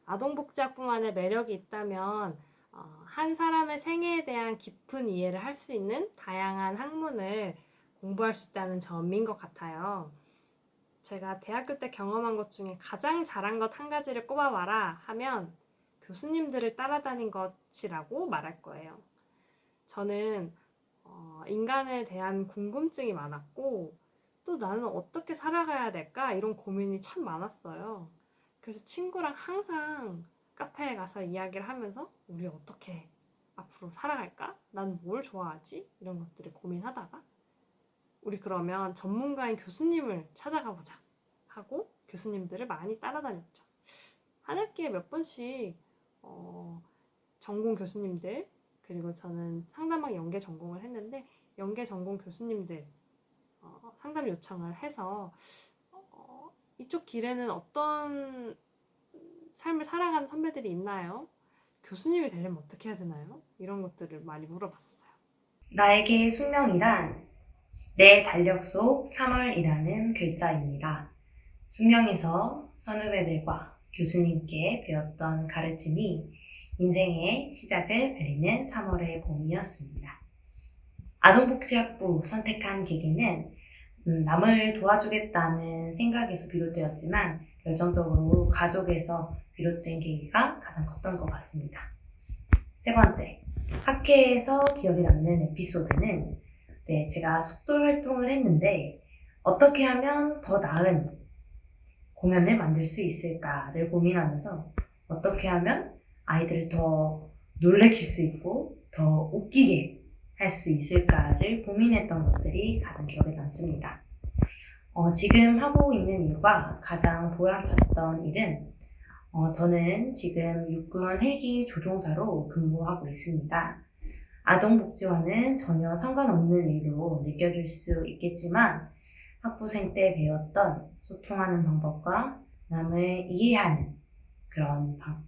아동복지학부만의 매력이 있다면 한 사람의 생애에 대한 깊은 이해를 할 수 있는 다양한 학문을 공부할 수 있다는 점인 것 같아요. 제가 대학교 때 경험한 것 중에 가장 잘한 것 한 가지를 꼽아봐라 하면 교수님들을 따라다닌 것이라고 말할 거예요. 저는 인간에 대한 궁금증이 많았고 또 나는 어떻게 살아가야 될까? 이런 고민이 참 많았어요. 그래서 친구랑 항상 카페에 가서 이야기를 하면서 우리 어떻게 앞으로 살아갈까? 난 뭘 좋아하지? 이런 것들을 고민하다가 우리 그러면 전문가인 교수님을 찾아가 보자 하고 교수님들을 많이 따라다녔죠. 한 학기에 몇 번씩 전공 교수님들 그리고 저는 상담학 연계 전공을 했는데 연계 전공 교수님들 상담 요청을 해서 이쪽 길에는 어떤 삶을 살아가는 선배들이 있나요? 교수님이 되려면 어떻게 해야 되나요? 이런 것들을 많이 물어봤었어요. 나에게 숙명이란 내 달력 속 3월이라는 글자입니다. 숙명에서 선후배들과 교수님께 배웠던 가르침이 인생의 시작을 알리는 3월의 봄이었습니다. 아동복지학부 선택한 계기는 남을 도와주겠다는 생각에서 비롯되었지만 결정적으로 가족에서 비롯된 계기가 가장 컸던 것 같습니다. 세 번째, 학회에서 기억에 남는 에피소드는 제가 숙돌 활동을 했는데 어떻게 하면 더 나은 공연을 만들 수 있을까를 고민하면서 어떻게 하면 아이들을 더 놀래킬 수 있고 더 웃기게 할 수 있을까를 고민했던 것들이 가장 기억에 남습니다. 지금 하고 있는 일과 가장 보람찼던 일은 저는 지금 육군 헬기 조종사로 근무하고 있습니다. 아동복지와는 전혀 상관없는 일로 느껴질 수 있겠지만 학부생 때 배웠던 소통하는 방법과 남을 이해하는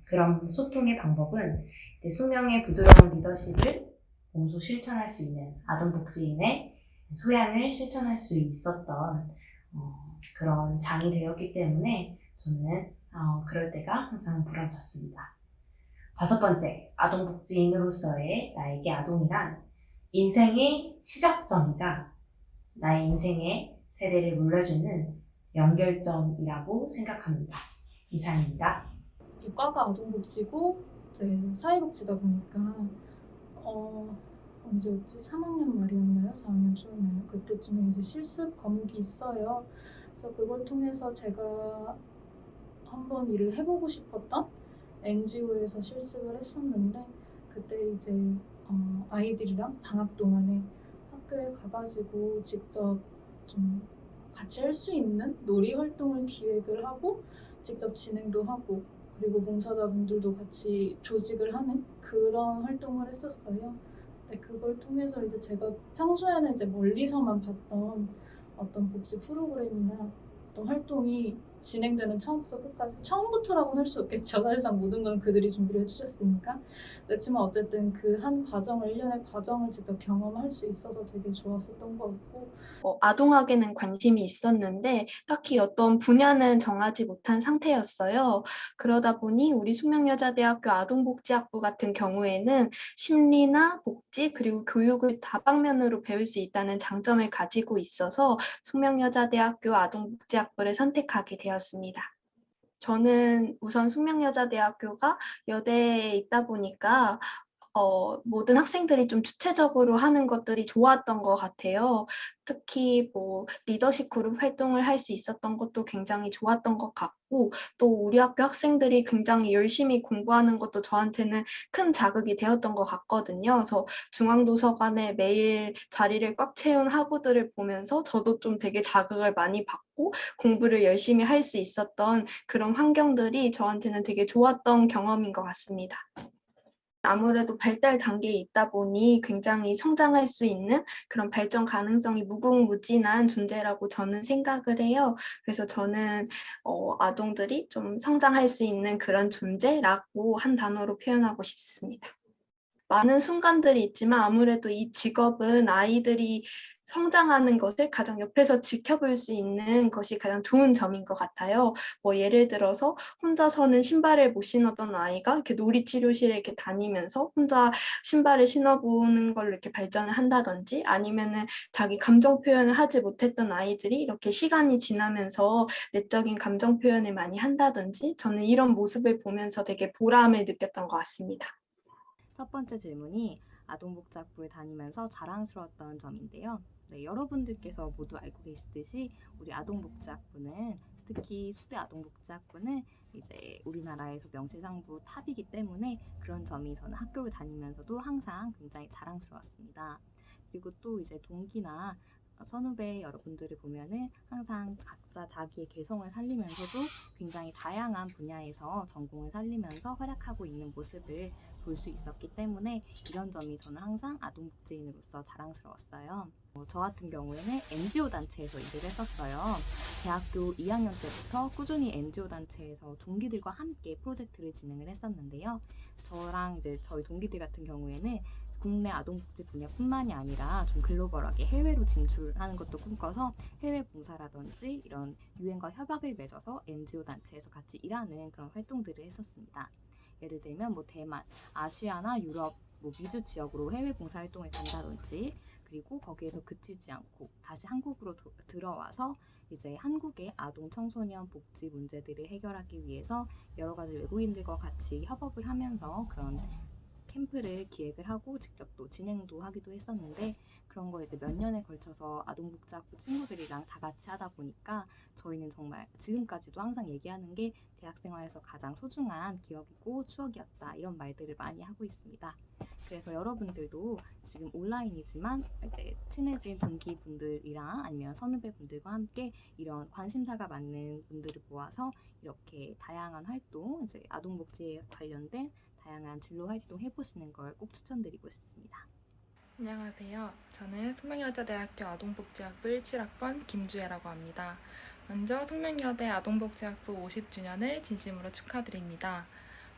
그런 소통의 방법은 숙명의 부드러운 리더십을 몸소 실천할 수 있는 아동복지인의 소양을 실천할 수 있었던 그런 장이 되었기 때문에 저는 그럴 때가 항상 보람찼습니다. 다섯 번째, 아동복지인으로서의 나에게 아동이란 인생의 시작점이자 나의 인생의 세대를 물려주는 연결점이라고 생각합니다. 이상입니다. 과가 아동복지고 이제 사회복지다 보니까 언제였지? 3학년 말이었나요? 4학년 초였나요? 그때쯤에 이제 실습 과목이 있어요. 그래서 그걸 통해서 제가 한번 일을 해보고 싶었던 NGO에서 실습을 했었는데 그때 이제 아이들이랑 방학 동안에 학교에 가가지고 직접 좀 같이 할 수 있는 놀이 활동을 기획을 하고 직접 진행도 하고 그리고 봉사자분들도 같이 조직을 하는 그런 활동을 했었어요. 근데 그걸 통해서 이제 제가 평소에는 이제 멀리서만 봤던 어떤 복지 프로그램이나 어떤 활동이 진행되는 처음부터 끝까지 처음부터라고는 할 수 없겠죠. 사실상 모든 건 그들이 준비를 해주셨으니까. 그렇지만 어쨌든 그 한 과정을 1년의 과정을 직접 경험할 수 있어서 되게 좋았었던 것 같고 아동학에는 관심이 있었는데 딱히 어떤 분야는 정하지 못한 상태였어요. 그러다 보니 우리 숙명여자대학교 아동복지학부 같은 경우에는 심리나 복지 그리고 교육을 다방면으로 배울 수 있다는 장점을 가지고 있어서 숙명여자대학교 아동복지학부를 선택하게 되었습니다. 저는 우선 숙명여자대학교가 여대에 있다 보니까 모든 학생들이 좀 주체적으로 하는 것들이 좋았던 것 같아요. 특히 뭐 리더십 그룹 활동을 할 수 있었던 것도 굉장히 좋았던 것 같고 또 우리 학교 학생들이 굉장히 열심히 공부하는 것도 저한테는 큰 자극이 되었던 것 같거든요. 그래서 중앙도서관에 매일 자리를 꽉 채운 학우들을 보면서 저도 좀 되게 자극을 많이 받고 공부를 열심히 할 수 있었던 그런 환경들이 저한테는 되게 좋았던 경험인 것 같습니다. 아무래도 발달 단계에 있다 보니 굉장히 성장할 수 있는 그런 발전 가능성이 무궁무진한 존재라고 저는 생각을 해요. 그래서 저는 아동들이 좀 성장할 수 있는 그런 존재라고 한 단어로 표현하고 싶습니다. 많은 순간들이 있지만 아무래도 이 직업은 아이들이 성장하는 것을 가장 옆에서 지켜볼 수 있는 것이 가장 좋은 점인 것 같아요. 뭐 예를 들어서 혼자서는 신발을 못 신었던 아이가 이렇게 놀이치료실에 이렇게 다니면서 혼자 신발을 신어보는 걸로 이렇게 발전을 한다든지, 아니면은 자기 감정 표현을 하지 못했던 아이들이 이렇게 시간이 지나면서 내적인 감정 표현을 많이 한다든지, 저는 이런 모습을 보면서 되게 보람을 느꼈던 것 같습니다. 첫 번째 질문이 아동복지학부를 다니면서 자랑스러웠던 점인데요. 네, 여러분들께서 모두 알고 계시듯이 우리 아동복지학부는, 특히 수대 아동복지학부는 이제 우리나라에서 명실상부 탑이기 때문에 그런 점이 저는 학교를 다니면서도 항상 굉장히 자랑스러웠습니다. 그리고 또 이제 동기나 선후배 여러분들을 보면은 항상 각자 자기의 개성을 살리면서도 굉장히 다양한 분야에서 전공을 살리면서 활약하고 있는 모습을 볼 수 있었기 때문에 이런 점이 저는 항상 아동복지인으로서 자랑스러웠어요. 저 같은 경우에는 NGO 단체에서 일을 했었어요. 대학교 2학년 때부터 꾸준히 NGO 단체에서 동기들과 함께 프로젝트를 진행을 했었는데요. 저랑 이제 저희 동기들 같은 경우에는 국내 아동복지 분야뿐만이 아니라 좀 글로벌하게 해외로 진출하는 것도 꿈꿔서 해외 봉사라든지 이런 유엔과 협약을 맺어서 NGO 단체에서 같이 일하는 그런 활동들을 했었습니다. 예를 들면 뭐 대만, 아시아나 유럽, 뭐 미주 지역으로 해외 봉사활동을 간다든지, 그리고 거기에서 그치지 않고 다시 한국으로 들어와서 이제 한국의 아동 청소년 복지 문제들을 해결하기 위해서 여러 가지 외국인들과 같이 협업을 하면서 그런 캠프를 기획을 하고 직접 또 진행도 하기도 했었는데, 그런 거 이제 몇 년에 걸쳐서 아동복지학부 친구들이랑 다 같이 하다 보니까 저희는 정말 지금까지도 항상 얘기하는 게 대학생활에서 가장 소중한 기억이고 추억이었다, 이런 말들을 많이 하고 있습니다. 그래서 여러분들도 지금 온라인이지만 이제 친해진 동기분들이랑 아니면 선후배분들과 함께 이런 관심사가 맞는 분들을 모아서 이렇게 다양한 활동, 이제 아동복지에 관련된 다양한 진로 활동 해보시는 걸 꼭 추천드리고 싶습니다. 안녕하세요. 저는 숙명여자대학교 아동복지학부 17학번 김주혜라고 합니다. 먼저 숙명여대 아동복지학부 50주년을 진심으로 축하드립니다.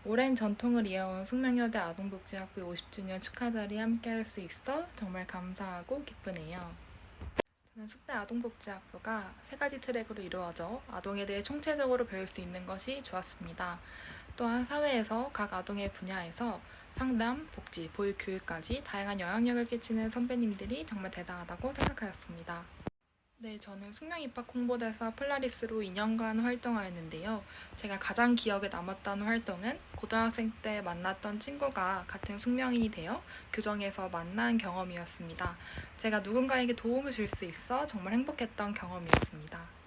오랜 전통을 이어온 숙명여대 아동복지학부 50주년 축하 자리에 함께할 수 있어 정말 감사하고 기쁘네요. 저는 숙대 아동복지학부가 3가지 트랙으로 이루어져 아동에 대해 총체적으로 배울 수 있는 것이 좋았습니다. 또한 사회에서 각 아동의 분야에서 상담, 복지, 보육, 교육까지 다양한 영향력을 끼치는 선배님들이 정말 대단하다고 생각하였습니다. 네, 저는 숙명 입학 홍보대사 폴라리스로 2년간 활동하였는데요. 제가 가장 기억에 남았던 활동은 고등학생 때 만났던 친구가 같은 숙명이 되어 교정에서 만난 경험이었습니다. 제가 누군가에게 도움을 줄 수 있어 정말 행복했던 경험이었습니다.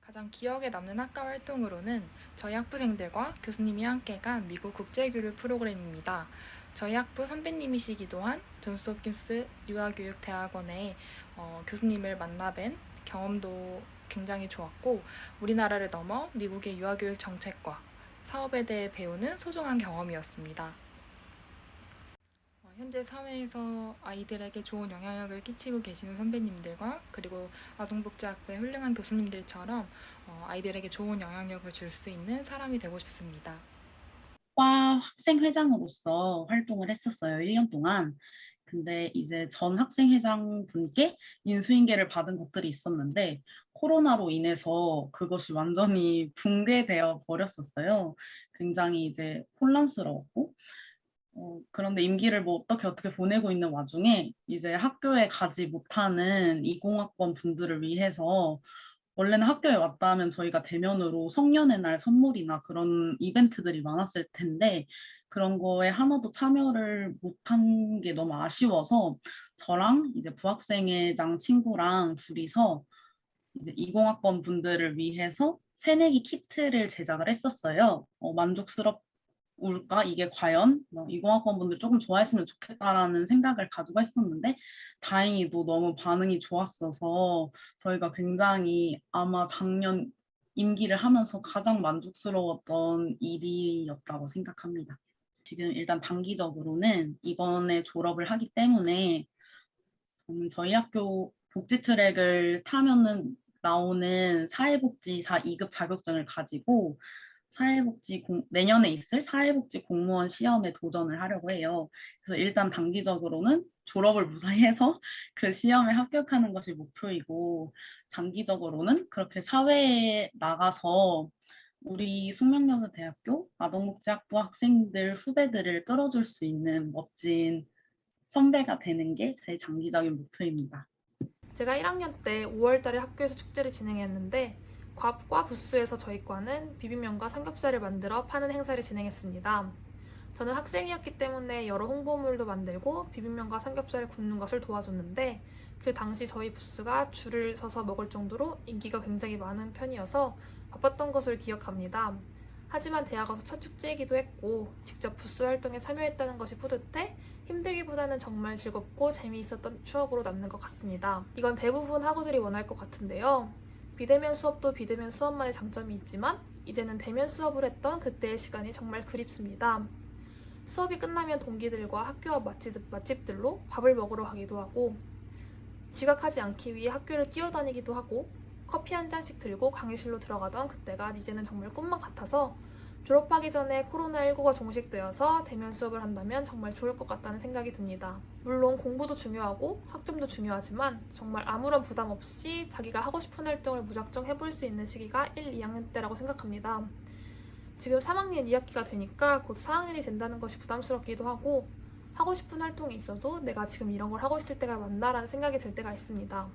가장 기억에 남는 학과 활동으로는 저희 학부생들과 교수님이 함께 간 미국 국제교류 프로그램입니다. 저희 학부 선배님이시기도 한 존스 홉킨스 유아교육대학원의 교수님을 만나뵌 경험도 굉장히 좋았고, 우리나라를 넘어 미국의 유아교육 정책과 사업에 대해 배우는 소중한 경험이었습니다. 현재 사회에서 아이들에게 좋은 영향력을 끼치고 계시는 선배님들과 그리고 아동복지학부의 훌륭한 교수님들처럼 아이들에게 좋은 영향력을 줄 수 있는 사람이 되고 싶습니다. 과 학생회장으로서 활동을 했었어요, 1년 동안. 근데 이제 전 학생회장 분께 인수인계를 받은 것들이 있었는데 코로나로 인해서 그것이 완전히 붕괴되어 버렸었어요. 굉장히 이제 혼란스러웠고, 그런데 임기를 뭐 어떻게 보내고 있는 와중에 이제 학교에 가지 못하는 20학번 분들을 위해서, 원래는 학교에 왔다 하면 저희가 대면으로 성년의 날 선물이나 그런 이벤트들이 많았을 텐데 그런 거에 하나도 참여를 못한 게 너무 아쉬워서 저랑 이제 부학생회장 친구랑 둘이서 이제 20학번 분들을 위해서 새내기 키트를 제작을 했었어요. 만족스럽을까? 이게 과연 20학번 분들 조금 좋아했으면 좋겠다라는 생각을 가지고 했었는데 다행히도 너무 반응이 좋았어서 저희가 굉장히 아마 작년 임기를 하면서 가장 만족스러웠던 일이었다고 생각합니다. 지금 일단 단기적으로는 이번에 졸업을 하기 때문에 저는 저희 학교 복지 트랙을 타면은 나오는 사회복지사 2급 자격증을 가지고 내년에 있을 사회복지 공무원 시험에 도전을 하려고 해요. 그래서 일단 단기적으로는 졸업을 무사히 해서 그 시험에 합격하는 것이 목표이고, 장기적으로는 그렇게 사회에 나가서 우리 숙명여자대학교 아동복지학부 학생들, 후배들을 끌어줄 수 있는 멋진 선배가 되는 게 제 장기적인 목표입니다. 제가 1학년 때 5월 달에 학교에서 축제를 진행했는데 과 부스에서 저희 과는 비빔면과 삼겹살을 만들어 파는 행사를 진행했습니다. 저는 학생이었기 때문에 여러 홍보물도 만들고 비빔면과 삼겹살을 굽는 것을 도와줬는데 그 당시 저희 부스가 줄을 서서 먹을 정도로 인기가 굉장히 많은 편이어서 바빴던 것을 기억합니다. 하지만 대학 와서 첫 축제이기도 했고 직접 부스 활동에 참여했다는 것이 뿌듯해 힘들기보다는 정말 즐겁고 재미있었던 추억으로 남는 것 같습니다. 이건 대부분 학우들이 원할 것 같은데요. 비대면 수업도 비대면 수업만의 장점이 있지만 이제는 대면 수업을 했던 그때의 시간이 정말 그립습니다. 수업이 끝나면 동기들과 학교 앞 맛집들로 밥을 먹으러 가기도 하고 지각하지 않기 위해 학교를 뛰어다니기도 하고 커피 한 잔씩 들고 강의실로 들어가던 그때가 이제는 정말 꿈만 같아서 졸업하기 전에 코로나19가 종식되어서 대면 수업을 한다면 정말 좋을 것 같다는 생각이 듭니다. 물론 공부도 중요하고 학점도 중요하지만 정말 아무런 부담 없이 자기가 하고 싶은 활동을 무작정 해볼 수 있는 시기가 1, 2학년 때라고 생각합니다. 지금 3학년 2학기가 되니까 곧 4학년이 된다는 것이 부담스럽기도 하고 하고 싶은 활동이 있어도 내가 지금 이런 걸 하고 있을 때가 맞나라는 생각이 들 때가 있습니다.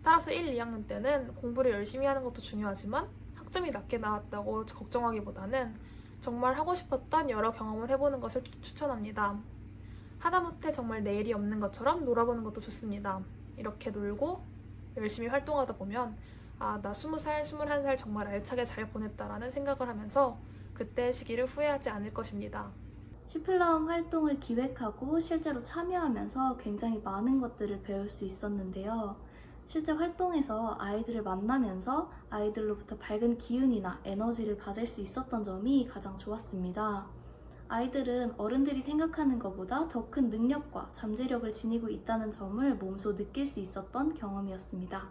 따라서 1, 2학년 때는 공부를 열심히 하는 것도 중요하지만 학점이 낮게 나왔다고 걱정하기보다는 정말 하고 싶었던 여러 경험을 해보는 것을 추천합니다. 하다못해 정말 내일이 없는 것처럼 놀아보는 것도 좋습니다. 이렇게 놀고 열심히 활동하다 보면 나 20살, 21살 정말 알차게 잘 보냈다라는 생각을 하면서 그때의 시기를 후회하지 않을 것입니다. 슈플라움 활동을 기획하고 실제로 참여하면서 굉장히 많은 것들을 배울 수 있었는데요. 실제 활동에서 아이들을 만나면서 아이들로부터 밝은 기운이나 에너지를 받을 수 있었던 점이 가장 좋았습니다. 아이들은 어른들이 생각하는 것보다 더 큰 능력과 잠재력을 지니고 있다는 점을 몸소 느낄 수 있었던 경험이었습니다.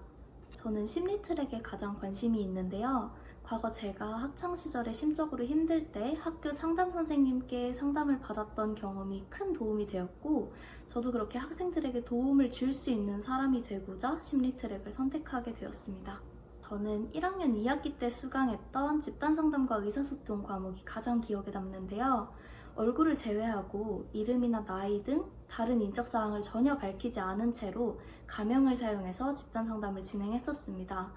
저는 심리 트랙에 가장 관심이 있는데요. 과거 제가 학창시절에 심적으로 힘들 때 학교 상담 선생님께 상담을 받았던 경험이 큰 도움이 되었고 저도 그렇게 학생들에게 도움을 줄 수 있는 사람이 되고자 심리 트랙을 선택하게 되었습니다. 저는 1학년 2학기 때 수강했던 집단상담과 의사소통 과목이 가장 기억에 남는데요. 얼굴을 제외하고 이름이나 나이 등 다른 인적사항을 전혀 밝히지 않은 채로 가명을 사용해서 집단상담을 진행했었습니다.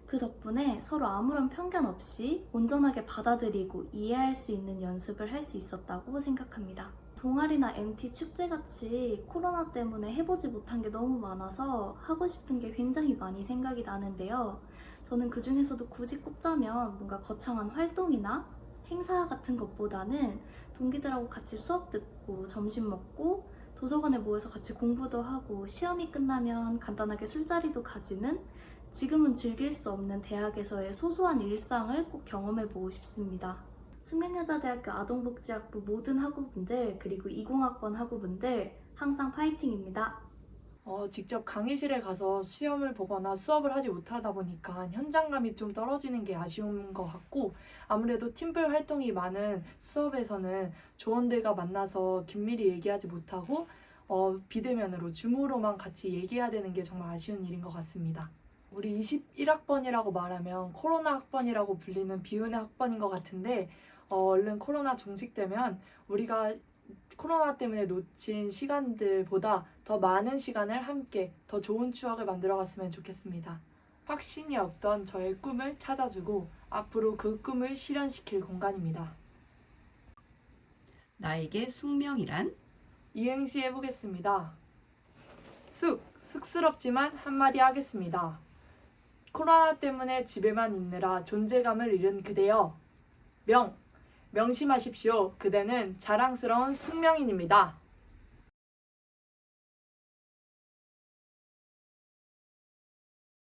그 덕분에 서로 아무런 편견 없이 온전하게 받아들이고 이해할 수 있는 연습을 할 수 있었다고 생각합니다. 동아리나 MT 축제같이 코로나 때문에 해보지 못한 게 너무 많아서 하고 싶은 게 굉장히 많이 생각이 나는데요. 저는 그 중에서도 굳이 꼽자면 뭔가 거창한 활동이나 행사 같은 것보다는 동기들하고 같이 수업 듣고 점심 먹고 도서관에 모여서 같이 공부도 하고 시험이 끝나면 간단하게 술자리도 가지는 지금은 즐길 수 없는 대학에서의 소소한 일상을 꼭 경험해보고 싶습니다. 숙명여자대학교 아동복지학부 모든 학우분들 그리고 20학번 학우분들 항상 파이팅입니다. 직접 강의실에 가서 시험을 보거나 수업을 하지 못하다 보니까 현장감이 좀 떨어지는 게 아쉬운 것 같고 아무래도 팀플 활동이 많은 수업에서는 조원들과 만나서 긴밀히 얘기하지 못하고 비대면으로 줌으로만 같이 얘기해야 되는 게 정말 아쉬운 일인 것 같습니다. 우리 21학번이라고 말하면 코로나 학번이라고 불리는 비운의 학번인 것 같은데 얼른 코로나 종식되면 우리가 코로나 때문에 놓친 시간들보다 더 많은 시간을 함께 더 좋은 추억을 만들어갔으면 좋겠습니다. 확신이 없던 저의 꿈을 찾아주고 앞으로 그 꿈을 실현시킬 공간입니다. 나에게 숙명이란? 이행시 해보겠습니다. 쑥스럽지만 한마디 하겠습니다. 코로나 때문에 집에만 있느라 존재감을 잃은 그대여. 명심하십시오. 그대는 자랑스러운 숙명인입니다.